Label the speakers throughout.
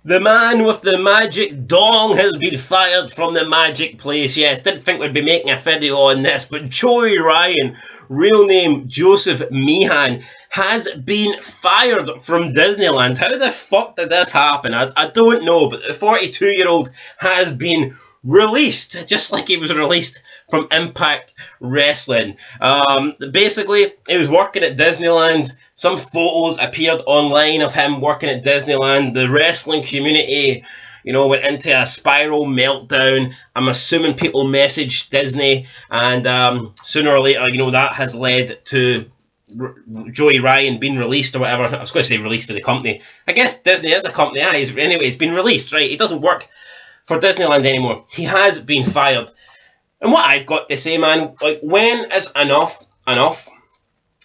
Speaker 1: The man with the magic dong has been fired from the magic place. Yes, didn't think we'd be making a video on this, but Joey Ryan, real name Joseph Meehan, has been fired from Disneyland. How the fuck did this happen? I don't know, but the 42-year-old has been released, just like he was released from Impact Wrestling. Basically, he was working at Disneyland. Some photos appeared online of him working at Disneyland. The wrestling community, went into a spiral meltdown. I'm assuming people messaged Disney, and sooner or later, that has led to Joey Ryan being released or whatever. I was going to say released to the company. I guess Disney is a company. Anyway, he's been released, right? He doesn't work for Disneyland anymore. He has been fired. And what I've got to say, man, when is enough enough?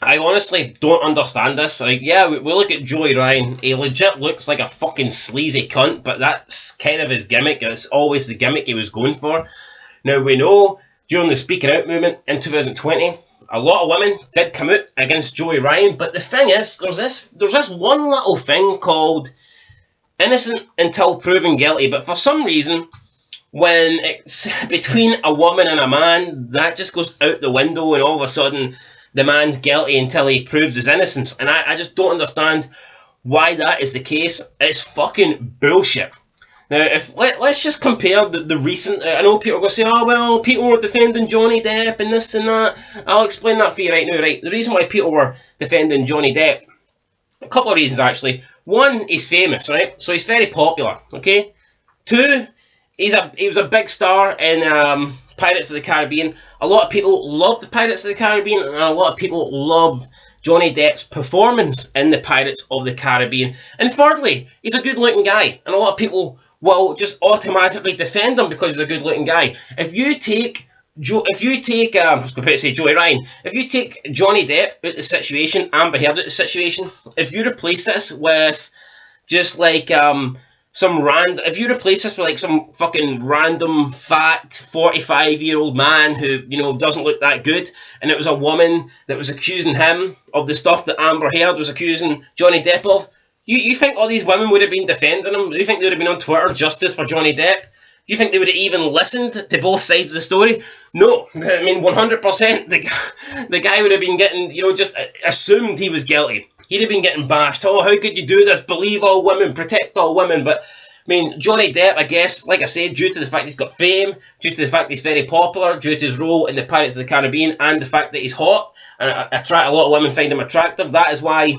Speaker 1: I honestly don't understand this. Yeah, we look at Joey Ryan. He legit looks like a fucking sleazy cunt, but that's kind of his gimmick. It's always the gimmick he was going for. Now, we know during the Speaking Out movement in 2020, a lot of women did come out against Joey Ryan, but the thing is, there's this one little thing called innocent until proven guilty, but for some reason, when it's between a woman and a man, that just goes out the window, and all of a sudden, the man's guilty until he proves his innocence. And I just don't understand why that is the case. It's fucking bullshit. Now, let's just compare the recent... I know people are going to say, oh, well, people were defending Johnny Depp and this and that. I'll explain that for you right now, right? The reason why people were defending Johnny Depp, a couple of reasons, actually. One, he's famous, right? So he's very popular, okay? Two, he was a big star in Pirates of the Caribbean. A lot of people love the Pirates of the Caribbean, and a lot of people love Johnny Depp's performance in the Pirates of the Caribbean. And thirdly, he's a good-looking guy, and a lot of people will just automatically defend him because he's a good-looking guy. If you take I was going to say Joey Ryan, if you take Johnny Depp out of the situation, Amber Heard out of the situation, if you replace this with just like if you replace this with like some fucking random fat 45-year-old man who, doesn't look that good, and it was a woman that was accusing him of the stuff that Amber Heard was accusing Johnny Depp of, you think all these women would have been defending him? Do you think they would have been on Twitter, justice for Johnny Depp? Do you think they would have even listened to both sides of the story? No. I mean, 100%. The guy would have been getting, just assumed he was guilty. He'd have been getting bashed. Oh, how could you do this? Believe all women, protect all women. But, I mean, Johnny Depp, I guess, like I said, due to the fact he's got fame, due to the fact he's very popular, due to his role in the Pirates of the Caribbean, and the fact that he's hot, and a lot of women find him attractive, that is why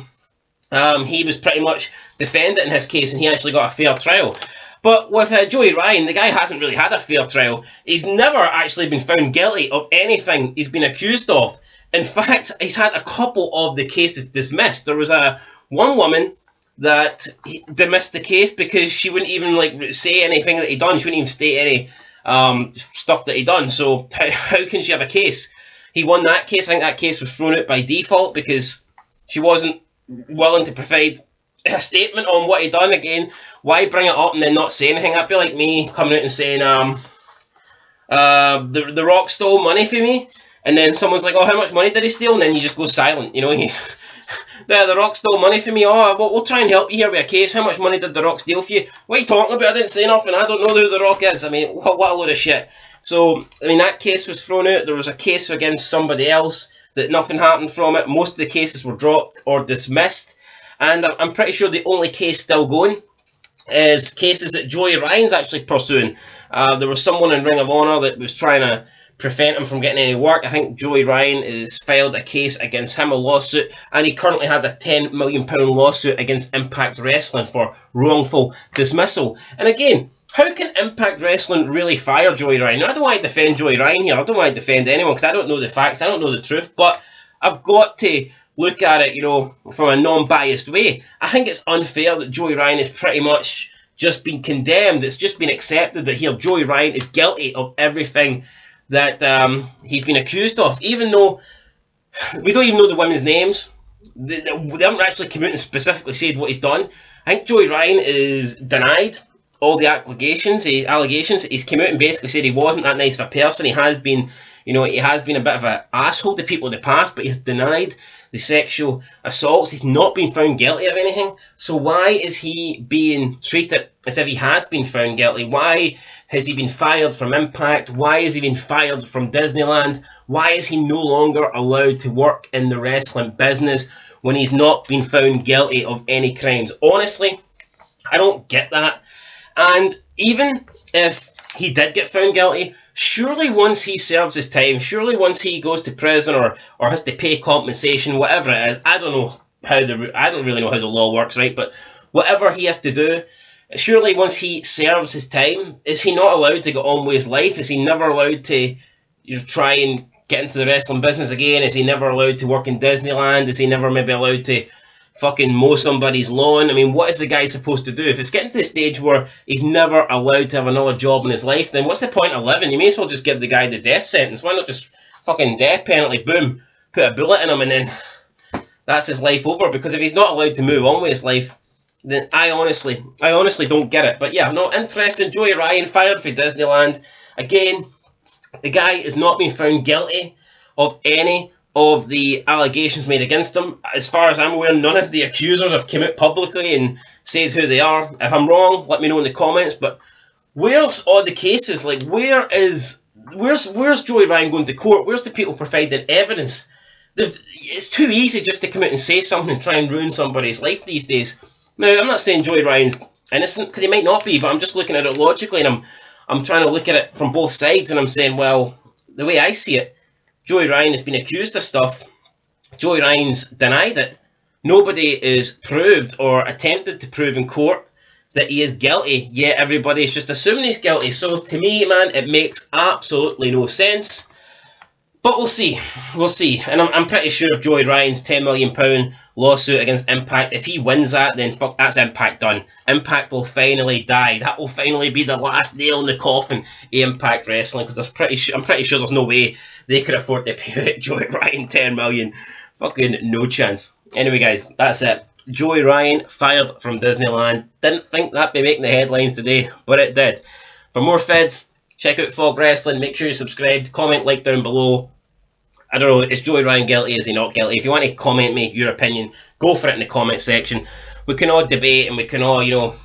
Speaker 1: he was pretty much defended in his case, and he actually got a fair trial. But with Joey Ryan, the guy hasn't really had a fair trial. He's never actually been found guilty of anything he's been accused of. In fact, he's had a couple of the cases dismissed. There was one woman that dismissed the case because she wouldn't even say anything that he done. She wouldn't even state any stuff that he done. So how can she have a case? He won that case. I think that case was thrown out by default because she wasn't willing to provide a statement on what he done. Again, why bring it up and then not say anything? That'd be like me coming out and saying, the Rock stole money from me, and then someone's like, oh, how much money did he steal? And then you just go silent, the Rock stole money from me. Oh, we'll try and help you here with a case. How much money did the Rock steal for you? What are you talking about? I didn't say nothing. I don't know who the Rock is. I mean, what a load of shit. So, I mean, that case was thrown out. There was a case against somebody else that nothing happened from it. Most of the cases were dropped or dismissed. And I'm pretty sure the only case still going is cases that Joey Ryan's actually pursuing. There was someone in Ring of Honor that was trying to prevent him from getting any work. I think Joey Ryan has filed a case against him, a lawsuit, and he currently has a £10 million lawsuit against Impact Wrestling for wrongful dismissal. And again, how can Impact Wrestling really fire Joey Ryan? Now, I don't want to defend Joey Ryan here. I don't want to defend anyone because I don't know the facts. I don't know the truth. But I've got to look at it, from a non-biased way. I think it's unfair that Joey Ryan has pretty much just been condemned. It's just been accepted that here Joey Ryan is guilty of everything that he's been accused of, even though we don't even know the women's names. They haven't actually come out and specifically said what he's done. I think Joey Ryan is denied all the allegations. He's come out and basically said he wasn't that nice of a person. He has been, he has been a bit of an asshole to people in the past, but he's denied the sexual assaults. He's not been found guilty of anything. So why is he being treated as if he has been found guilty? Why has he been fired from Impact? Why has he been fired from Disneyland? Why is he no longer allowed to work in the wrestling business when he's not been found guilty of any crimes? Honestly, I don't get that. And even if he did get found guilty, surely once he serves his time, surely once he goes to prison or has to pay compensation, whatever it is, I don't really know how the law works, right? But whatever he has to do, surely once he serves his time, is he not allowed to get on with his life? Is he never allowed to try and get into the wrestling business again? Is he never allowed to work in Disneyland? Is he never maybe allowed to fucking mow somebody's lawn? I mean, what is the guy supposed to do? If it's getting to the stage where he's never allowed to have another job in his life, then what's the point of living? You may as well just give the guy the death sentence. Why not just fucking death penalty, boom, put a bullet in him, and then that's his life over? Because if he's not allowed to move on with his life, then I honestly don't get it. But yeah, no, interesting. Joey Ryan fired for Disneyland. Again, the guy has not been found guilty of any of the allegations made against him. As far as I'm aware, none of the accusers have come out publicly and said who they are. If I'm wrong, let me know in the comments. But where's all the cases? Like, where's Joey Ryan going to court? Where's the people providing evidence? It's too easy just to come out and say something and try and ruin somebody's life these days. Now, I'm not saying Joey Ryan's innocent, because he might not be, but I'm just looking at it logically, and I'm trying to look at it from both sides, and I'm saying, well, the way I see it, Joey Ryan has been accused of stuff. Joey Ryan's denied it. Nobody is proved or attempted to prove in court that he is guilty, yet everybody's just assuming he's guilty. So to me, man, it makes absolutely no sense. But we'll see. We'll see. And I'm pretty sure if Joey Ryan's £10 million lawsuit against Impact, if he wins that, then fuck, that's Impact done. Impact will finally die. That will finally be the last nail in the coffin of Impact Wrestling, because I'm pretty sure there's no way they could afford to pay Joey Ryan $10 million. Fucking no chance. Anyway, guys, that's it. Joey Ryan fired from Disneyland. Didn't think that'd be making the headlines today, but it did. For more feds, check out Fog Wrestling. Make sure you're subscribed. Comment, like down below. I don't know, is Joey Ryan guilty? Is he not guilty? If you want to comment me your opinion, go for it in the comment section. We can all debate and we can all,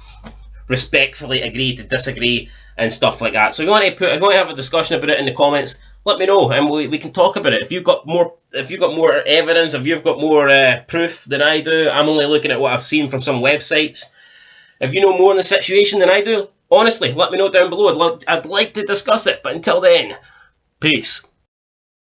Speaker 1: respectfully agree to disagree and stuff like that. So if you want to have a discussion about it in the comments, let me know and we can talk about it. If you've got more evidence, if you've got more proof than I do, I'm only looking at what I've seen from some websites. If you know more on the situation than I do, honestly, let me know down below. I'd like to discuss it. But until then, peace.